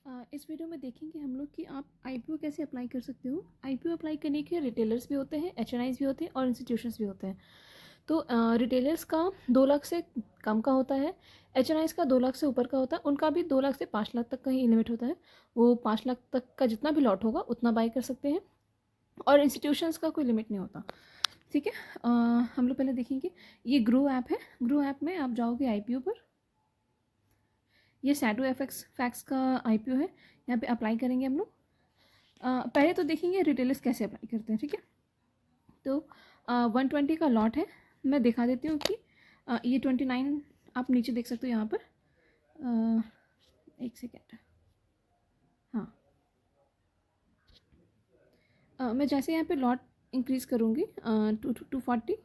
इस वीडियो में देखेंगे हम लोग कि आप आईपीओ कैसे अप्लाई कर सकते हो। आईपीओ अप्लाई करने के रिटेलर्स भी होते हैं, एचएनआईज भी होते हैं और इंस्टीट्यूशंस भी होते हैं। तो रिटेलर्स का 2 लाख से कम का होता है, एचएनआईज का 2 लाख से ऊपर का होता है। उनका भी 2 लाख से 5 लाख तक का ही लिमिट होता है। वो 5 लाख तक का जितना भी लॉट होगा उतना बाई कर सकते हैं और इंस्टीट्यूशंस का कोई लिमिट नहीं होता। ठीक है। हम लोग पहले देखेंगे, ये ग्रो ऐप है। ग्रो ऐप में आप जाओगे आईपीओ पर। ये सैडो एफएक्स फैक्स का आईपीओ है। यहाँ पे अप्लाई करेंगे हम लोग। पहले तो देखेंगे रिटेलर्स कैसे अप्लाई करते हैं। ठीक है। तो 120 का लॉट है। मैं दिखा देती हूँ कि ये 29 आप नीचे देख सकते हो यहाँ पर। एक सेकेंड। हाँ, मैं जैसे यहाँ पे लॉट इंक्रीज़ करूँगी 240,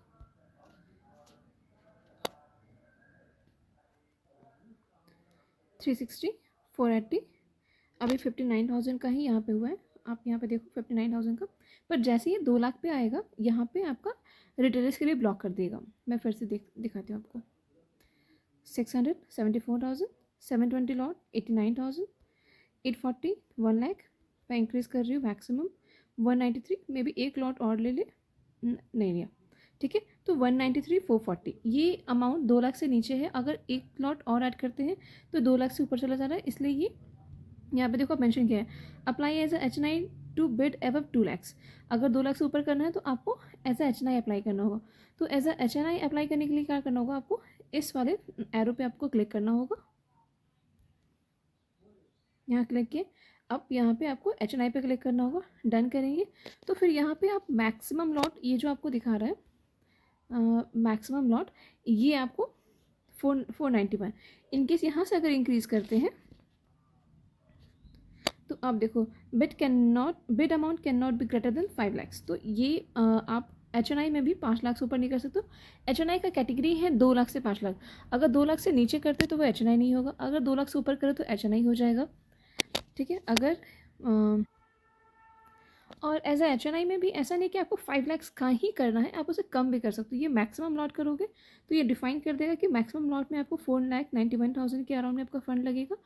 360, 480, अभी 59,000 का ही यहाँ पे हुआ है। आप यहाँ पे देखो 59,000 का। पर जैसे ये 2 लाख पे आएगा यहाँ पे आपका रिटेलर्स के लिए ब्लॉक कर देगा। मैं फिर से दिखाती हूँ आपको। 600, 74,000, 720 लॉट 89,000, 840, 1 लाख। मैं इंक्रीज़ कर रही हूँ मैक्सिमम 193। मे बी एक लॉट और ले ले, नहीं लिया। ठीक है। तो 193, 440 ये अमाउंट 2 लाख से नीचे है। अगर एक लॉट और ऐड करते हैं तो 2 लाख से ऊपर चला जा रहा है, इसलिए ये यहाँ पे देखो मेंशन किया है, apply as H N I to bid above 2 lakhs. अगर 2 लाख से ऊपर करना है तो आपको as H N I apply करना होगा। तो as H N I apply करने के लिए क्या करना होगा, आपको इस वाले एरो पे आपको क्लिक करना होगा। यहाँ क्लिक किए, अब यहाँ पे आपको एच एन आई पे क्लिक करना होगा। डन करेंगे तो फिर यहाँ पे आप मैक्सिमम लॉट, ये जो आपको दिखा रहा है मैक्सिमम लॉट, ये आपको 491। इनकेस यहाँ से अगर इंक्रीज़ करते हैं तो आप देखो, bid amount can not be greater than 5 lakhs. तो ये आप एच एन आई में भी 5 लाख से ऊपर नहीं कर सकते। एच एन आई का कैटेगरी है 2 लाख से 5 लाख। अगर 2 लाख से नीचे करते तो वो एच एन आई नहीं होगा, अगर 2 लाख से ऊपर करे तो एच एन आई हो जाएगा। ठीक है। अगर और एज ए एच एन आई में भी ऐसा नहीं कि आपको 5 लैक्स का ही करना है, आप उसे कम भी कर सकते हो। ये मैक्सिमम लॉट करोगे तो ये डिफाइन कर देगा कि मैक्सिमम लॉट में आपको 4,91,000 के अराउंड में आपका फंड लगेगा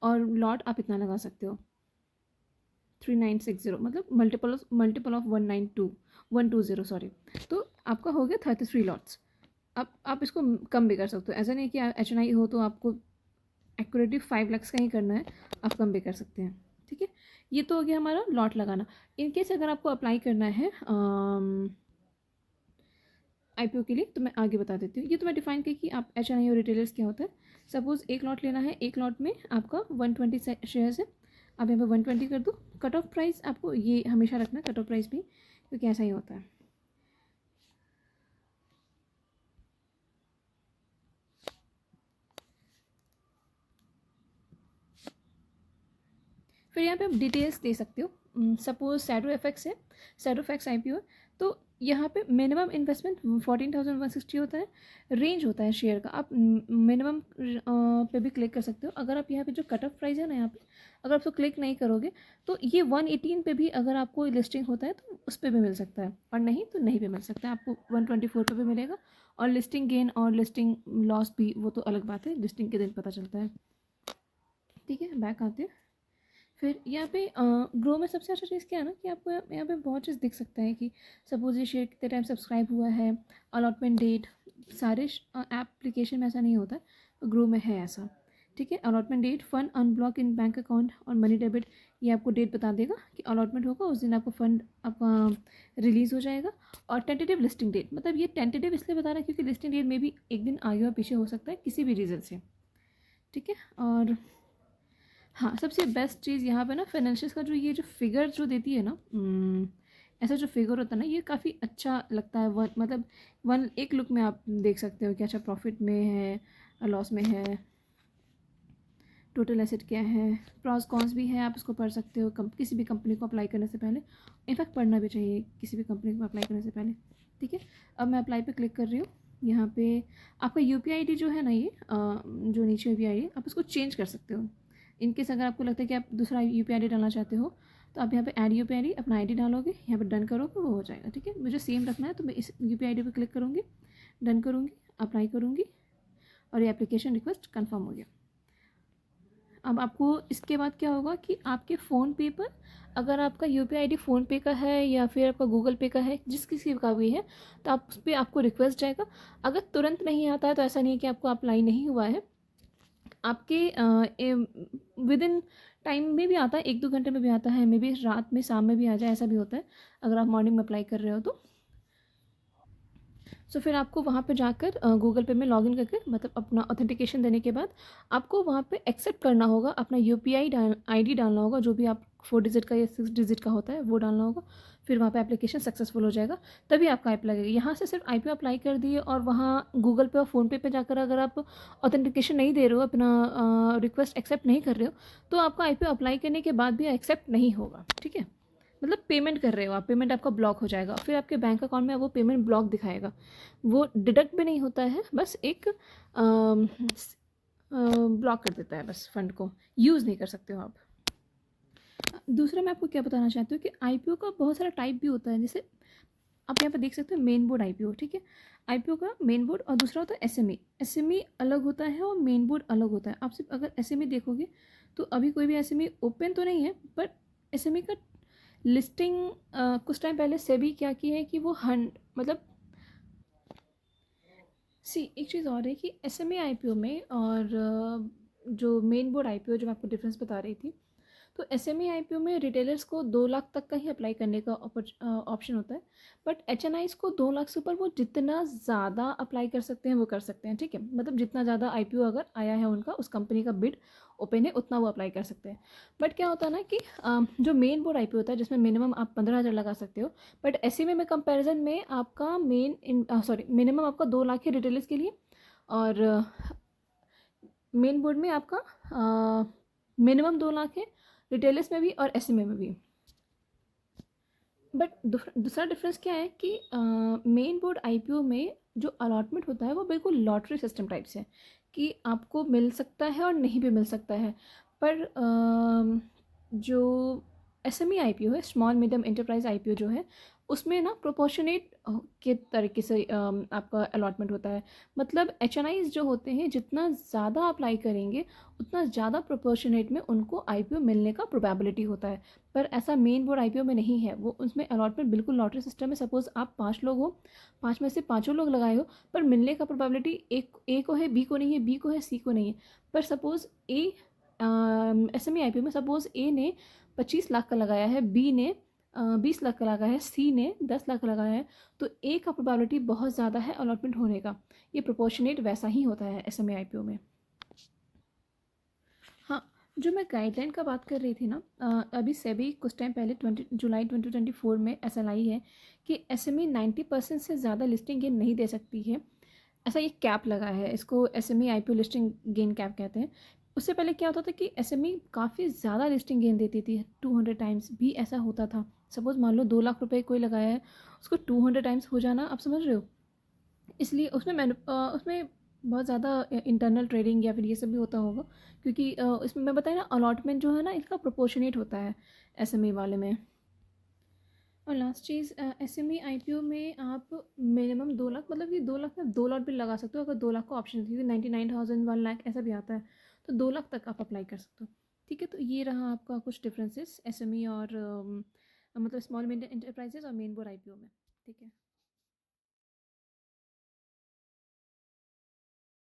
और लॉट आप इतना लगा सकते हो 3960, मतलब मल्टीपल ऑफ 120, सॉरी। तो आपका हो गया 33 लॉट्स। अब आप इसको कम भी कर सकते हो। ऐसा नहीं कि एच एन आई हो तो आपको एक्यूरेटली 5 लैक्स का ही करना है, आप कम भी कर सकते हैं। ठीक है। ये तो हो गया हमारा लॉट लगाना। इनकेस अगर आपको अप्लाई करना है आईपीओ के लिए तो मैं आगे बता देती हूँ। ये तो मैं डिफाइन की कि आप एच एन आई और रिटेलर्स क्या होता है। सपोज़ एक लॉट लेना है, एक लॉट में आपका 120 शेयर्स है। आप यहाँ पे 120 कर दो। कट ऑफ प्राइस आपको ये हमेशा रखना है, कट ऑफ प्राइस भी, क्योंकि ऐसा ही होता है। फिर यहाँ पे आप डिटेल्स दे सकते हो। सपोज सैडो एफएक्स है, सैडो एफएक्स आईपीओ है, तो यहाँ पे मिनिमम इन्वेस्टमेंट 14,160 होता है। रेंज होता है शेयर का, आप मिनिमम पे भी क्लिक कर सकते हो। अगर आप यहाँ पे जो कट ऑफ प्राइस है ना, यहाँ पे अगर आप उसको क्लिक नहीं करोगे तो ये 118 पे भी अगर आपको लिस्टिंग होता है तो उस पर भी मिल सकता है, और नहीं तो नहीं भी मिल सकता है। आपको 124 पे भी मिलेगा। और लिस्टिंग गेन और लिस्टिंग लॉस भी, वो तो अलग बात है, लिस्टिंग के दिन पता चलता है। ठीक है। बैक आते हैं। फिर यहाँ पे ग्रो में सबसे अच्छा चीज़ क्या है ना, कि आपको यहाँ पे बहुत चीज़ दिख सकता है कि सपोज ये शेयर कितने टाइम सब्सक्राइब हुआ है, अलॉटमेंट डेट। सारे एप्लीकेशन में ऐसा नहीं होता, तो ग्रो में है ऐसा। ठीक है। अलॉटमेंट डेट, फंड अनब्लॉक इन बैंक अकाउंट और मनी डेबिट, ये आपको डेट बता देगा कि अलॉटमेंट होगा उस दिन आपको फंड आपका रिलीज़ हो जाएगा। और टेंटेटिव लिस्टिंग डेट, मतलब ये टेंटेटिव इसलिए बता रहा है क्योंकि लिस्टिंग डेट में भी एक दिन आगे और पीछे हो सकता है किसी भी रीज़न से। ठीक है। और हाँ, सबसे बेस्ट चीज़ यहाँ पे ना फाइनेंशियल्स का जो ये जो फिगर जो देती है ना, ऐसा जो फिगर होता है ना, ये काफ़ी अच्छा लगता है। मतलब वन एक लुक में आप देख सकते हो कि अच्छा प्रॉफिट में है, लॉस में है, टोटल एसेट क्या है, प्रॉस कॉन्स भी है, आप इसको पढ़ सकते हो किसी भी कंपनी को अप्लाई करने से पहले। इनफैक्ट पढ़ना भी चाहिए किसी भी कंपनी को अप्लाई करने से पहले। ठीक है। अब मैं अप्लाई पे क्लिक कर रही हूँ। यहाँ पे आपका यूपीआई आईडी जो है ना, ये जो नीचे यूपीआई आईडी, आप इसको चेंज कर सकते हो। इनकेस अगर आपको लगता है कि आप दूसरा यूपीआई आईडी डालना चाहते हो तो आप यहाँ पे ऐड यूपीआई आईडी अपना आईडी डालोगे, यहाँ पे डन करोगे, वो हो जाएगा। ठीक है। मुझे सेम रखना है तो मैं इस यूपीआई आईडी पे क्लिक करूँगी, डन करूँगी, अप्लाई करूँगी और ये एप्लीकेशन रिक्वेस्ट कन्फर्म हो गया। अब आपको इसके बाद क्या होगा कि आपके फ़ोनपे पर, अगर आपका यूपीआई आईडी फ़ोनपे का है या फिर आपका गूगल पे का है, जिस किसी का भी है, तो आप उस पर आपको रिक्वेस्ट जाएगा। अगर तुरंत नहीं आता है तो ऐसा नहीं है कि आपको अप्लाई नहीं हुआ है, आपके विद इन टाइम में भी आता है, 1-2 घंटे में भी आता है, मे बी रात में, शाम में भी आ जाए, ऐसा भी होता है अगर आप मॉर्निंग में अप्लाई कर रहे हो तो। फिर आपको वहाँ पे जाकर गूगल पे में लॉगिन करके, मतलब अपना ऑथेंटिकेशन देने के बाद आपको वहाँ पे एक्सेप्ट करना होगा, अपना यूपीआई आईडी डालना होगा, जो भी आप 4 डिजिट का या 6 डिजिट का होता है वो डालना होगा। फिर वहाँ पे एप्लीकेशन सक्सेसफुल हो जाएगा, तभी आपका ऐप लगेगा। यहाँ से सिर्फ आईपीओ अप्लाई कर दिए और वहाँ गूगल पे और फ़ोनपे पे जाकर अगर आप ऑथेंटिकेशन नहीं दे रहे हो, अपना रिक्वेस्ट एक्सेप्ट नहीं कर रहे हो, तो आपका आईपीओ अप्लाई करने के बाद भी एक्सेप्ट नहीं होगा, ठीक है। मतलब पेमेंट कर रहे हो आप, पेमेंट आपका ब्लॉक हो जाएगा, फिर आपके बैंक अकाउंट में वो पेमेंट ब्लॉक दिखाएगा। वो डिडक्ट भी नहीं होता है, बस एक ब्लॉक कर देता है, बस फंड को यूज़ नहीं कर सकते हो आप। दूसरा मैं आपको क्या बताना चाहती हूँ कि आईपीओ का बहुत सारा टाइप भी होता है। जैसे आप यहाँ पर देख सकते हो मेन बोर्ड आईपीओ, ठीक है। आईपीओ का मेन बोर्ड और दूसरा होता है एसएमई। एसएमई अलग होता है और मेन बोर्ड अलग होता है। आप सिर्फ अगर एसएमई देखोगे तो अभी कोई भी एसएमई ओपन तो नहीं है, बट एसएमई का लिस्टिंग कुछ टाइम पहले सेबी क्या की है कि वो मतलब एक चीज़ और है कि एसएमए आईपीओ में और जो मेन बोर्ड आईपीओ, जो मैं आपको डिफरेंस बता रही थी, तो एसएमई आईपीओ में रिटेलर्स को 2 लाख तक का ही अप्लाई करने का ऑप्शन होता है, बट एचएनआईज को 2 लाख से ऊपर वो जितना ज़्यादा अप्लाई कर सकते हैं वो कर सकते हैं, ठीक है। मतलब जितना ज़्यादा आईपीओ अगर आया है उनका, उस कंपनी का बिड ओपन है, उतना वो अप्लाई कर सकते हैं। बट क्या होता है ना कि जो मेन बोर्ड आईपीओ होता है जिसमें मिनिमम आप 15,000 लगा सकते हो, बट एसएमए में कंपैरिजन में आपका मिनिमम आपका 2 लाख है रिटेलर्स के लिए, और मेन बोर्ड में आपका मिनिमम 2 लाख है, रिटेलर्स में भी और एसएमए में भी। बट दूसरा डिफरेंस क्या है कि मेन बोर्ड आईपीओ में जो अलॉटमेंट होता है वो बिल्कुल लॉटरी सिस्टम टाइप से है कि आपको मिल सकता है और नहीं भी मिल सकता है। पर जो एसएमई आईपीओ है, स्मॉल मीडियम एंटरप्राइज आईपीओ जो है, उसमें ना प्रोपोर्शनेट के तरीके से आपका अलॉटमेंट होता है। मतलब एचएनआईज जो होते हैं, जितना ज़्यादा अप्लाई करेंगे उतना ज़्यादा प्रोपोर्शनेट में उनको आईपीओ मिलने का प्रोबेबिलिटी होता है। पर ऐसा मेन बोर्ड आईपीओ में नहीं है, वो उसमें अलॉटमेंट बिल्कुल लॉटरी सिस्टम है। सपोज़ आप 5 लोग हो, 5 में से पाँचों लोग लगाए हो, पर मिलने का प्रोबेबिलिटी एक ए को है, बी को नहीं है, बी को है, सी को नहीं है। पर सपोज़ ए एसएमई आईपीओ में सपोज़ ए ने 25 लाख का लगाया है, बी ने 20 लाख का लगाया है, सी ने 10 लाख का लगाया है, तो ए का प्रोबेबिलिटी बहुत ज़्यादा है अलॉटमेंट होने का। ये प्रोपोर्शनेट वैसा ही होता है एसएमई आईपीओ में। हाँ, जो मैं गाइडलाइन का बात कर रही थी ना, अभी सेबी कुछ टाइम पहले 20 जुलाई 2024 में ऐसा लाई है कि एसएमई 90% से ज़्यादा लिस्टिंग गेन नहीं दे सकती है। ऐसा ये कैप लगा है, इसको SME IPO listing gain cap कहते हैं। उससे पहले क्या होता था कि एसएमई काफ़ी ज़्यादा लिस्टिंग गेन देती थी, 200 टाइम्स भी ऐसा होता था। सपोज़ मान लो 2 लाख रुपए कोई लगाया है, उसको 200 टाइम्स हो जाना, आप समझ रहे हो। इसलिए उसमें बहुत ज़्यादा इंटरनल ट्रेडिंग या फिर ये सब भी होता होगा, क्योंकि इसमें मैं बताया ना, अलॉटमेंट जो है ना इसका प्रोपोर्शनेट होता है एसएमई वाले में। और लास्ट चीज़, एसएमई आईपीओ में आप मिनिमम 2 लाख, मतलब कि 2 लाख में 2 लॉट भी लगा सकते हो अगर 2 लाख का ऑप्शन है, क्योंकि 99,000 1 लाख ऐसा भी आता है, तो 2 लाख तक आप अप्लाई कर सकते हो, ठीक है। तो ये रहा आपका कुछ डिफरेंसेस एसएमई और मतलब स्मॉल मीडियम एंटरप्राइजेज और मेन बोर्ड आईपीओ में, ठीक है।